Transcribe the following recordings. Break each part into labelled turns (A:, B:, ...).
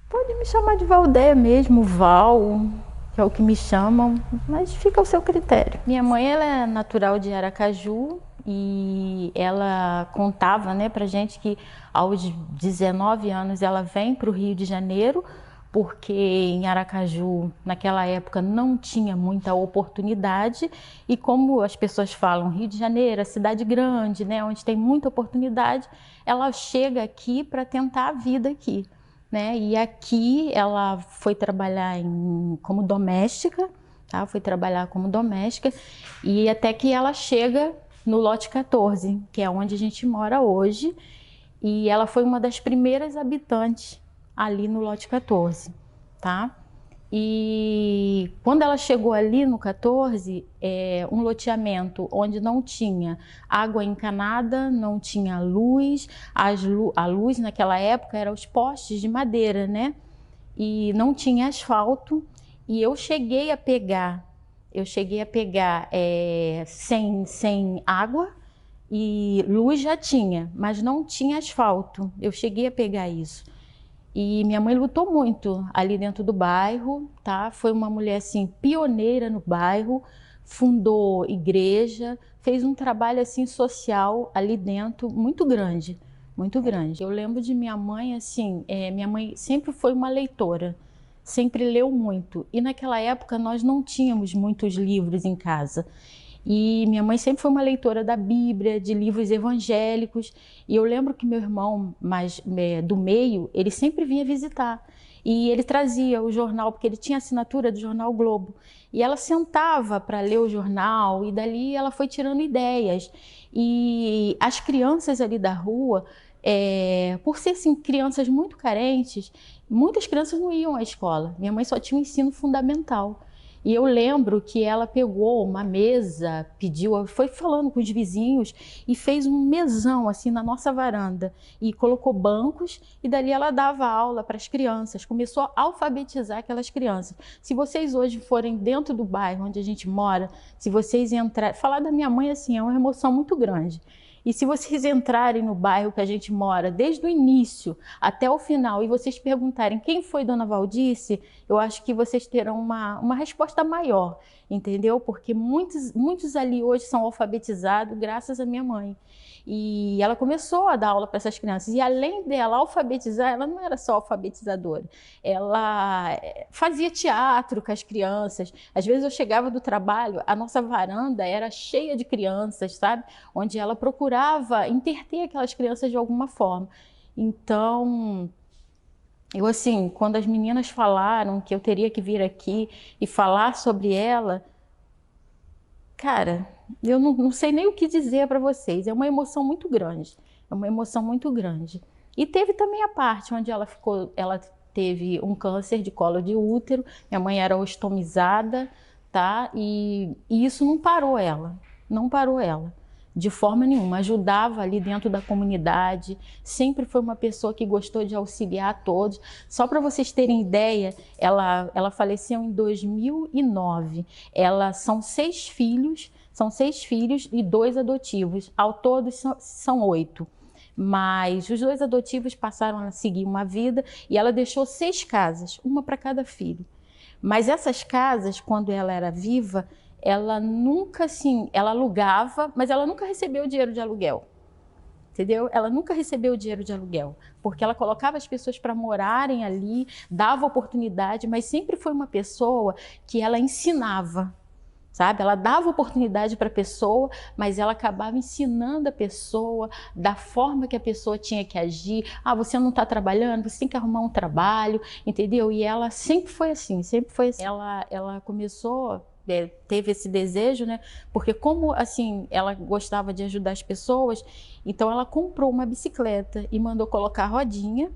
A: Pode me chamar de Valdeia mesmo, Val, que é o que me chamam, mas fica ao seu critério. Minha mãe, ela é natural de Aracaju e ela contava, né, pra gente que aos 19 anos ela vem para o Rio de Janeiro, porque em Aracaju, naquela época, não tinha muita oportunidade e como as pessoas falam, Rio de Janeiro, a cidade grande, né, onde tem muita oportunidade, ela chega aqui para tentar a vida aqui. Né? E aqui ela foi trabalhar como doméstica, tá? Foi trabalhar como doméstica e até que ela chega no lote 14, que é onde a gente mora hoje, e ela foi uma das primeiras habitantes ali no lote 14, tá? E quando ela chegou ali no 14, um loteamento onde não tinha água encanada, não tinha luz, a luz naquela época eram os postes de madeira, né? E não tinha asfalto, e eu cheguei a pegar sem água, e luz já tinha, mas não tinha asfalto, eu cheguei a pegar isso. E minha mãe lutou muito ali dentro do bairro, tá? Foi uma mulher assim pioneira no bairro, fundou igreja, fez um trabalho assim social ali dentro muito grande, muito grande. Eu lembro de minha mãe assim, minha mãe sempre foi uma leitora, sempre leu muito. E naquela época nós não tínhamos muitos livros em casa. E minha mãe sempre foi uma leitora da Bíblia, de livros evangélicos. E eu lembro que meu irmão, do meio, ele sempre vinha visitar. E ele trazia o jornal, porque ele tinha assinatura do jornal Globo. E ela sentava para ler o jornal e dali ela foi tirando ideias. E as crianças ali da rua, por ser assim, crianças muito carentes, muitas crianças não iam à escola. Minha mãe só tinha um ensino fundamental. E eu lembro que ela pegou uma mesa, foi falando com os vizinhos e fez um mesão assim na nossa varanda e colocou bancos e dali ela dava aula para as crianças, começou a alfabetizar aquelas crianças. Se vocês hoje forem dentro do bairro onde a gente mora, se vocês entrarem, falar da minha mãe assim é uma emoção muito grande. E se vocês entrarem no bairro que a gente mora, desde o início até o final, e vocês perguntarem quem foi Dona Valdice, eu acho que vocês terão uma resposta maior, entendeu? Porque muitos ali hoje são alfabetizados graças à minha mãe. E ela começou a dar aula para essas crianças. E além dela alfabetizar, ela não era só alfabetizadora. Ela fazia teatro com as crianças. Às vezes eu chegava do trabalho, a nossa varanda era cheia de crianças, sabe? Onde ela procurava entreter aquelas crianças de alguma forma. Então, eu assim, quando as meninas falaram que eu teria que vir aqui e falar sobre ela, cara, eu não sei nem o que dizer para vocês. É uma emoção muito grande. É uma emoção muito grande. E teve também a parte onde ela teve um câncer de colo de útero. Minha mãe era ostomizada, tá? E isso não parou ela. Não parou ela. De forma nenhuma, ajudava ali dentro da comunidade, sempre foi uma pessoa que gostou de auxiliar todos. Só para vocês terem ideia, ela faleceu em 2009. São seis filhos e 2 adotivos, ao todo são 8. Mas os 2 adotivos passaram a seguir uma vida e ela deixou 6 casas, uma para cada filho. Mas essas casas, quando ela era viva, ela nunca, assim, ela alugava, mas ela nunca recebeu dinheiro de aluguel, entendeu? Ela nunca recebeu dinheiro de aluguel, porque ela colocava as pessoas para morarem ali, dava oportunidade, mas sempre foi uma pessoa que ela ensinava, sabe? Ela dava oportunidade para a pessoa, mas ela acabava ensinando a pessoa da forma que a pessoa tinha que agir. Ah, você não está trabalhando, você tem que arrumar um trabalho, entendeu? E ela sempre foi assim, sempre foi assim. Ela começou teve esse desejo, né? Porque como assim ela gostava de ajudar as pessoas, então ela comprou uma bicicleta e mandou colocar a rodinha.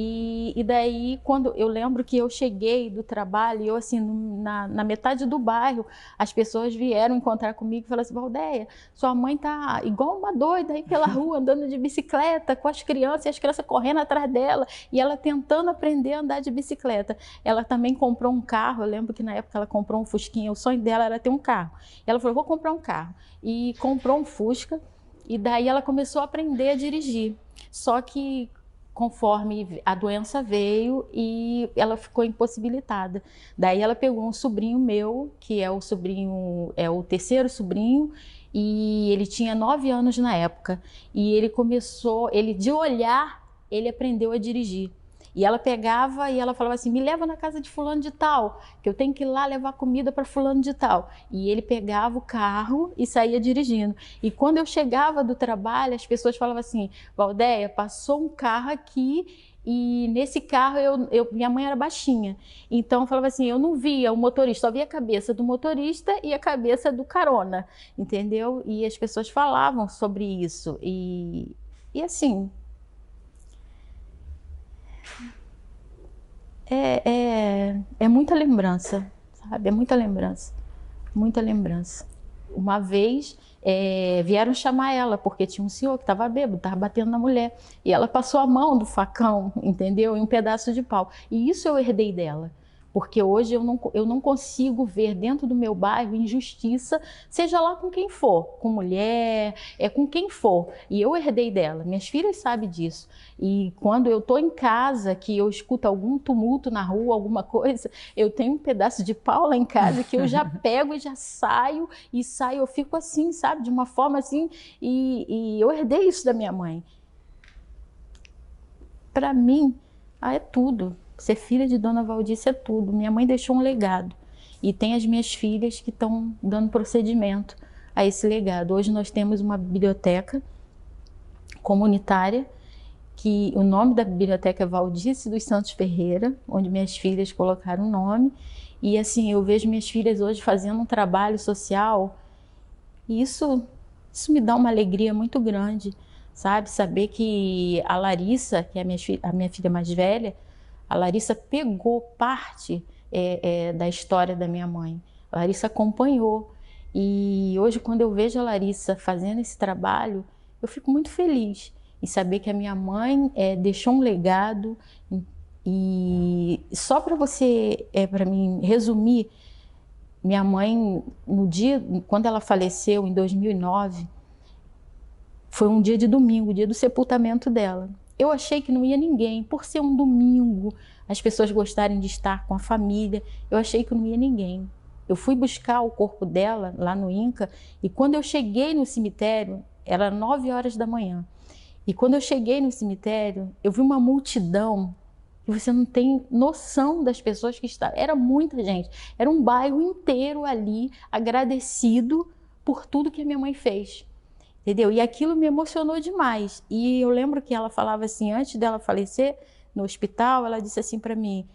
A: E daí, quando eu lembro que eu cheguei do trabalho, eu assim, na metade do bairro, as pessoas vieram encontrar comigo e falaram assim: Valdeia, sua mãe tá igual uma doida aí pela rua, andando de bicicleta com as crianças, e as crianças correndo atrás dela, e ela tentando aprender a andar de bicicleta. Ela também comprou um carro, eu lembro que na época ela comprou um Fusquinha, o sonho dela era ter um carro. E ela falou: vou comprar um carro. E comprou um Fusca, e daí ela começou a aprender a dirigir. Só que conforme a doença veio e ela ficou impossibilitada. Daí ela pegou um sobrinho meu, que é o terceiro sobrinho, e ele tinha 9 anos na época. E ele de olhar, ele aprendeu a dirigir. E ela pegava e ela falava assim: me leva na casa de fulano de tal, que eu tenho que ir lá levar comida para fulano de tal. E ele pegava o carro e saía dirigindo. E quando eu chegava do trabalho, as pessoas falavam assim: Valdeia, passou um carro aqui e nesse carro minha mãe era baixinha. Então eu falava assim: eu não via o motorista, só via a cabeça do motorista e a cabeça do carona, entendeu? E as pessoas falavam sobre isso. E assim, é muita lembrança, sabe? É muita lembrança, muita lembrança. Uma vez vieram chamar ela, porque tinha um senhor que estava bêbado, estava batendo na mulher. E ela passou a mão do facão, entendeu? E um pedaço de pau. E isso eu herdei dela. Porque hoje eu não consigo ver dentro do meu bairro injustiça, seja lá com quem for, com mulher, com quem for. E eu herdei dela, minhas filhas sabem disso. E quando eu estou em casa, que eu escuto algum tumulto na rua, alguma coisa, eu tenho um pedaço de pau lá em casa que eu já pego e já saio, eu fico assim, sabe, de uma forma assim, e eu herdei isso da minha mãe. Para mim, é tudo. Ser filha de Dona Valdice é tudo. Minha mãe deixou um legado. E tem as minhas filhas que estão dando procedimento a esse legado. Hoje nós temos uma biblioteca comunitária, que o nome da biblioteca é Valdice dos Santos Ferreira, onde minhas filhas colocaram o nome. E assim, eu vejo minhas filhas hoje fazendo um trabalho social, e isso me dá uma alegria muito grande, sabe? Saber que a Larissa, que é a minha filha mais velha, a Larissa pegou parte da história da minha mãe. A Larissa acompanhou. E hoje, quando eu vejo a Larissa fazendo esse trabalho, eu fico muito feliz em saber que a minha mãe deixou um legado. E só para você, para mim resumir, minha mãe, quando ela faleceu em 2009, foi um dia de domingo, o dia do sepultamento dela. Eu achei que não ia ninguém, por ser um domingo, as pessoas gostarem de estar com a família, eu achei que não ia ninguém. Eu fui buscar o corpo dela lá no INCA, e quando eu cheguei no cemitério, era 9 horas da manhã. E quando eu cheguei no cemitério, eu vi uma multidão que você não tem noção das pessoas que estavam. Era muita gente, era um bairro inteiro ali agradecido por tudo que a minha mãe fez. Entendeu? E aquilo me emocionou demais. E eu lembro que ela falava assim, antes dela falecer, no hospital, ela disse assim para mim: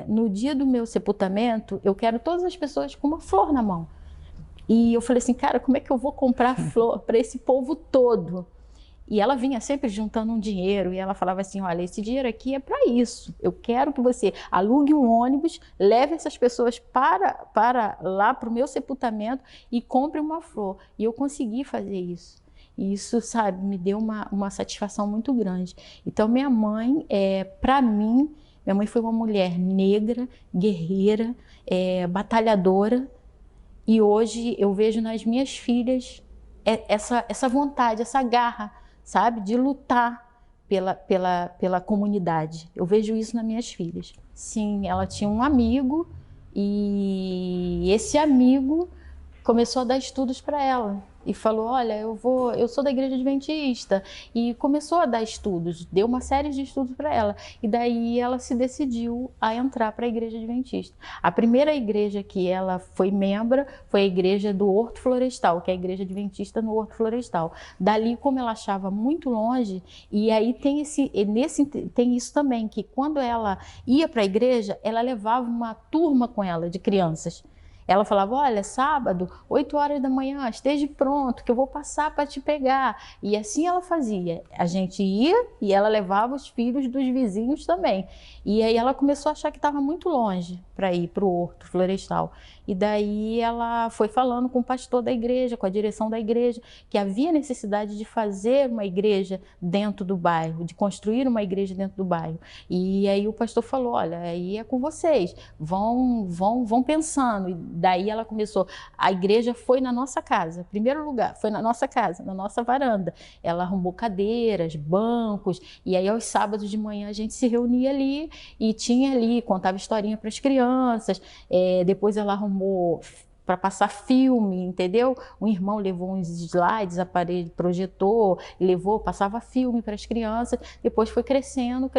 A: no dia do meu sepultamento, eu quero todas as pessoas com uma flor na mão. E eu falei assim: cara, como é que eu vou comprar flor para esse povo todo? E ela vinha sempre juntando um dinheiro, e ela falava assim: olha, esse dinheiro aqui é para isso. Eu quero que você alugue um ônibus, leve essas pessoas para lá, para o meu sepultamento, e compre uma flor. E eu consegui fazer isso. E isso, sabe, me deu uma satisfação muito grande. Então, minha mãe, para mim, minha mãe foi uma mulher negra, guerreira, batalhadora. E hoje eu vejo nas minhas filhas essa vontade, essa garra, sabe, de lutar pela comunidade. Eu vejo isso nas minhas filhas. Sim, ela tinha um amigo, e esse amigo começou a dar estudos para ela. E falou: olha, eu sou da Igreja Adventista. E começou a dar estudos, deu uma série de estudos para ela. E daí ela se decidiu a entrar para a Igreja Adventista. A primeira igreja que ela foi membro foi a igreja do Horto Florestal, que é a Igreja Adventista no Horto Florestal. Dali, como ela achava muito longe, e aí tem isso também, que quando ela ia para a igreja, ela levava uma turma com ela de crianças. Ela falava, olha, sábado, 8 horas da manhã, esteja pronto, que eu vou passar para te pegar. E assim ela fazia. A gente ia e ela levava os filhos dos vizinhos também. E aí ela começou a achar que estava muito longe para ir para o horto florestal. E daí ela foi falando com o pastor da igreja, com a direção da igreja, que havia necessidade de fazer uma igreja dentro do bairro, de construir uma igreja dentro do bairro. E aí o pastor falou, olha, aí é com vocês, vão pensando. E daí ela começou, a igreja foi na nossa casa, primeiro lugar, foi na nossa casa, na nossa varanda. Ela arrumou cadeiras, bancos, e aí aos sábados de manhã a gente se reunia ali e tinha ali, contava historinha para as crianças, depois ela arrumou para passar filme, entendeu? Um irmão levou uns slides, aparelho, projetor, passava filme para as crianças, depois foi crescendo,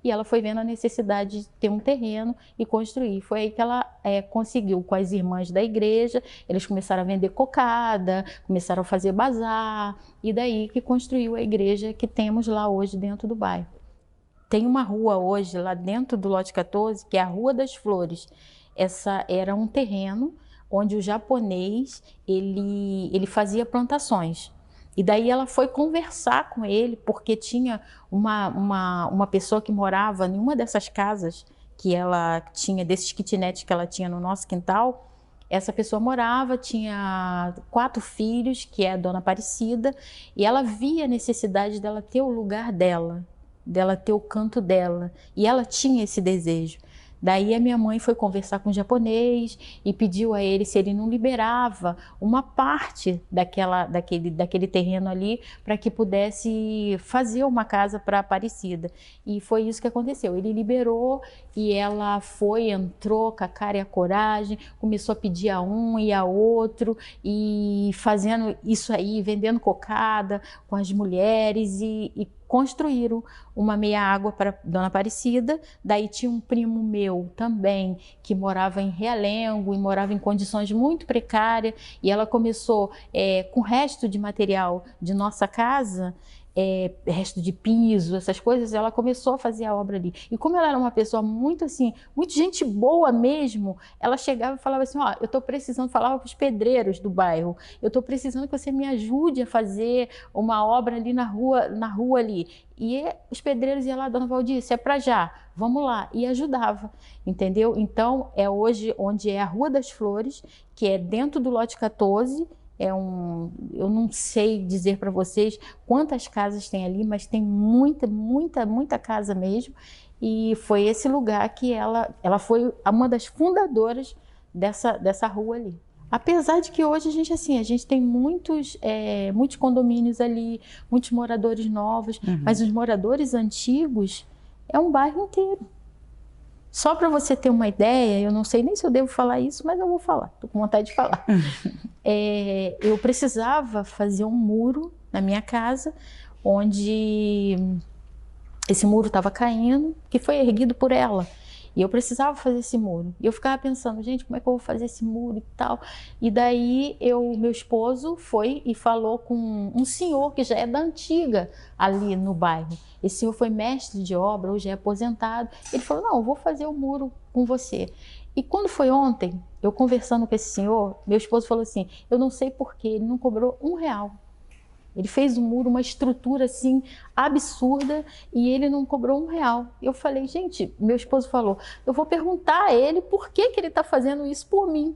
A: e ela foi vendo a necessidade de ter um terreno e construir. Foi aí que ela conseguiu, com as irmãs da igreja, eles começaram a vender cocada, começaram a fazer bazar, e daí que construiu a igreja que temos lá hoje dentro do bairro. Tem uma rua hoje lá dentro do lote 14, que é a Rua das Flores. Essa era um terreno onde o japonês, ele fazia plantações. E daí ela foi conversar com ele, porque tinha uma pessoa que morava em uma dessas casas que ela tinha, desses kitnets que ela tinha no nosso quintal. Essa pessoa morava, tinha 4 filhos, que é a dona Aparecida, e ela via a necessidade dela ter o lugar dela ter o canto dela, e ela tinha esse desejo. Daí a minha mãe foi conversar com o japonês e pediu a ele se ele não liberava uma parte daquele terreno ali para que pudesse fazer uma casa para Aparecida. E foi isso que aconteceu. Ele liberou e ela entrou com a cara e a coragem, começou a pedir a um e a outro e fazendo isso aí, vendendo cocada com as mulheres e construíram uma meia-água para Dona Aparecida. Daí tinha um primo meu também, que morava em Realengo e morava em condições muito precárias, e ela começou com resto de material de nossa casa, resto de piso, essas coisas, ela começou a fazer a obra ali. E como ela era uma pessoa muito assim, muito gente boa mesmo, ela chegava e falava assim, ó, eu tô precisando, falava para os pedreiros do bairro, eu tô precisando que você me ajude a fazer uma obra ali na rua ali. E os pedreiros iam lá, dona Valdice, é para já, vamos lá, e ajudava, entendeu? Então, é hoje onde é a Rua das Flores, que é dentro do lote 14, eu não sei dizer para vocês quantas casas tem ali, mas tem muita casa mesmo. E foi esse lugar que ela foi uma das fundadoras dessa rua ali. Apesar de que hoje a gente tem muitos condomínios ali, muitos moradores novos, mas os moradores antigos é um bairro inteiro. Só para você ter uma ideia, eu não sei nem se eu devo falar isso, mas eu vou falar, estou com vontade de falar. Eu precisava fazer um muro na minha casa, onde esse muro estava caindo, que foi erguido por ela. E eu precisava fazer esse muro. E eu ficava pensando, gente, como é que eu vou fazer esse muro e tal? E daí meu esposo foi e falou com um senhor que já é da antiga ali no bairro. Esse senhor foi mestre de obra, hoje é aposentado. Ele falou, não, eu vou fazer o muro com você. E quando foi ontem, eu conversando com esse senhor, meu esposo falou assim, eu não sei porquê, ele não cobrou R$1. Ele fez um muro, uma estrutura assim absurda, e ele não cobrou R$1. Eu falei, gente, meu esposo falou, eu vou perguntar a ele por que ele está fazendo isso por mim,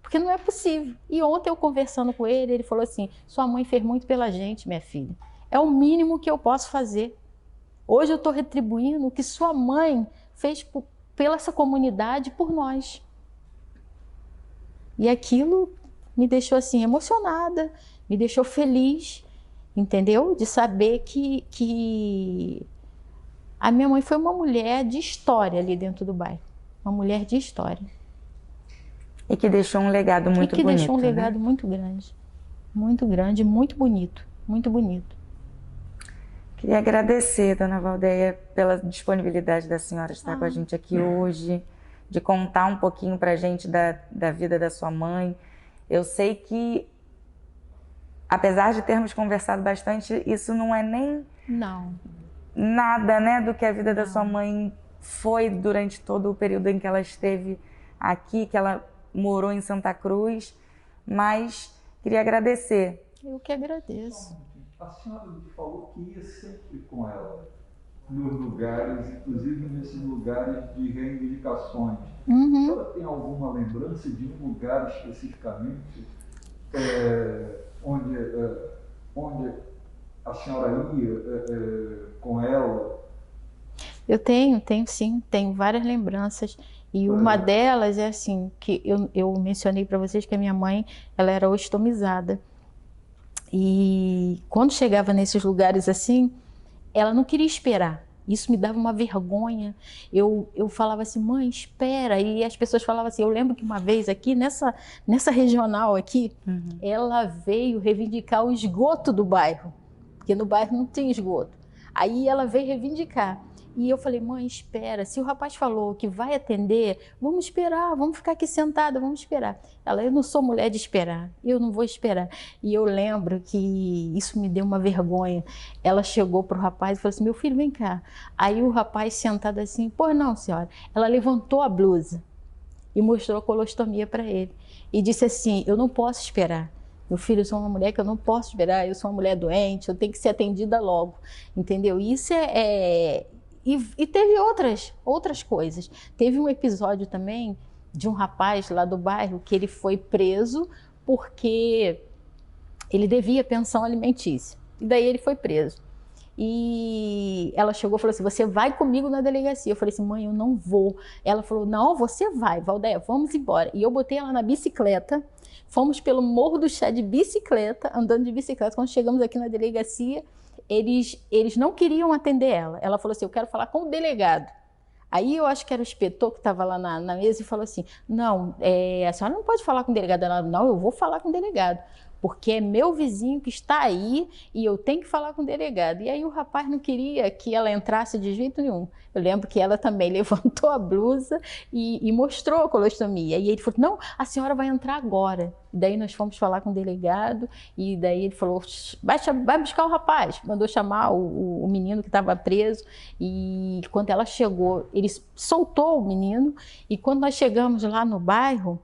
A: porque não é possível. E ontem eu conversando com ele, ele falou assim, sua mãe fez muito pela gente, minha filha, é o mínimo que eu posso fazer. Hoje eu estou retribuindo o que sua mãe fez pela essa comunidade, por nós. E aquilo me deixou assim emocionada, me deixou feliz, entendeu? De saber que a minha mãe foi uma mulher de história ali dentro do bairro. Uma mulher de história.
B: E que deixou um legado muito bonito. E que
A: deixou um legado muito grande. Muito grande, muito bonito. Muito bonito.
B: Queria agradecer, dona Valdeia, pela disponibilidade da senhora estar com a gente aqui hoje, de contar um pouquinho pra gente da vida da sua mãe. Eu sei que, apesar de termos conversado bastante, isso não é nem nada, né, do que a vida da sua mãe foi durante todo o período em que ela esteve aqui, que ela morou em Santa Cruz, mas queria agradecer.
A: Eu que agradeço.
C: A senhora falou que ia sempre com ela nos lugares, inclusive nesses lugares de reivindicações. A senhora tem alguma lembrança de um lugar especificamente onde a senhora ia com ela?
A: Eu tenho sim, tenho várias lembranças. E uma delas é assim, que eu mencionei para vocês que a minha mãe, ela era ostomizada. E quando chegava nesses lugares assim, ela não queria esperar. Isso me dava uma vergonha. Eu falava assim, mãe, espera. E as pessoas falavam assim, eu lembro que uma vez aqui, nessa regional aqui, ela veio reivindicar o esgoto do bairro. Porque no bairro não tinha esgoto. Aí ela veio reivindicar. E eu falei, mãe, espera. Se o rapaz falou que vai atender, vamos esperar, vamos ficar aqui sentada, vamos esperar. Ela, eu não sou mulher de esperar, eu não vou esperar. E eu lembro que isso me deu uma vergonha. Ela chegou para o rapaz e falou assim, meu filho, vem cá. Aí o rapaz sentado assim, pô, não, senhora. Ela levantou a blusa e mostrou a colostomia para ele. E disse assim, eu não posso esperar. Meu filho, eu sou uma mulher que eu não posso esperar, eu sou uma mulher doente, eu tenho que ser atendida logo, entendeu? Isso E teve outras coisas. Teve um episódio também de um rapaz lá do bairro que ele foi preso porque ele devia pensão alimentícia. E daí ele foi preso. E ela chegou e falou assim, você vai comigo na delegacia. Eu falei assim, mãe, eu não vou. Ela falou, não, você vai, Valdeia, vamos embora. E eu botei ela na bicicleta, fomos pelo Morro do Chá de bicicleta, andando de bicicleta. Quando chegamos aqui na delegacia, eles não queriam atender ela. Ela falou assim, eu quero falar com o delegado. Aí eu acho que era o inspetor que estava lá na mesa e falou assim, não, a senhora não pode falar com o delegado. Ela, não, eu vou falar com o delegado, porque é meu vizinho que está aí e eu tenho que falar com o delegado. E aí o rapaz não queria que ela entrasse de jeito nenhum. Eu lembro que ela também levantou a blusa e mostrou a colostomia. E ele falou, não, a senhora vai entrar agora. E daí nós fomos falar com o delegado e daí ele falou, vai buscar o rapaz. Mandou chamar o menino que estava preso e quando ela chegou, ele soltou o menino e quando nós chegamos lá no bairro,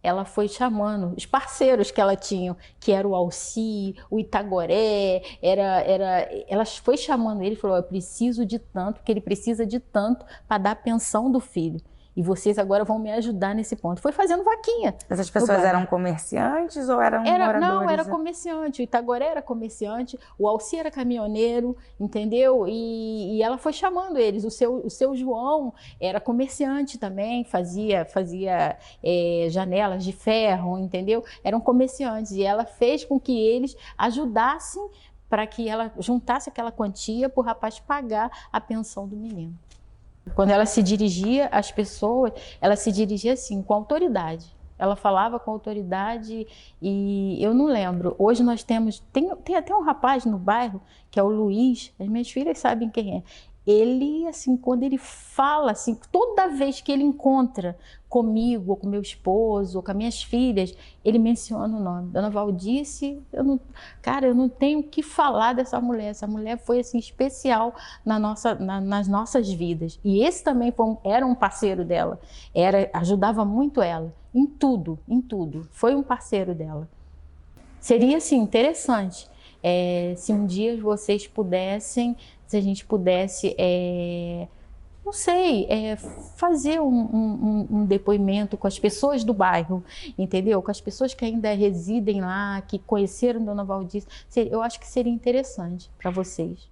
A: ela foi chamando os parceiros que ela tinha, que era o Alci, o Itagoré, ela foi chamando ele e falou, eu preciso de tanto, porque ele precisa de tanto para dar a pensão do filho. E vocês agora vão me ajudar nesse ponto. Foi fazendo vaquinha.
B: Essas pessoas eram comerciantes ou eram moradores?
A: Não, era comerciante. O Itagoré era comerciante, o Alci era caminhoneiro, entendeu? E ela foi chamando eles. O seu João era comerciante também, fazia janelas de ferro, entendeu? Eram comerciantes. E ela fez com que eles ajudassem para que ela juntasse aquela quantia para o rapaz pagar a pensão do menino. Quando ela se dirigia às pessoas, ela se dirigia assim, com autoridade. Ela falava com autoridade e eu não lembro. Hoje nós tem até um rapaz no bairro, que é o Luiz, as minhas filhas sabem quem é. Ele, assim, quando ele fala, assim, toda vez que ele encontra comigo, ou com meu esposo, ou com as minhas filhas, ele menciona o nome. Dona Valdice, eu não tenho o que falar dessa mulher. Essa mulher foi, assim, especial nas nossas vidas. E esse também era um parceiro dela. Ajudava muito ela, em tudo. Foi um parceiro dela. Seria, assim, interessante. Se um dia vocês pudessem, se a gente pudesse, não sei, fazer um depoimento com as pessoas do bairro, entendeu? Com as pessoas que ainda residem lá, que conheceram Dona Valdice, eu acho que seria interessante para vocês.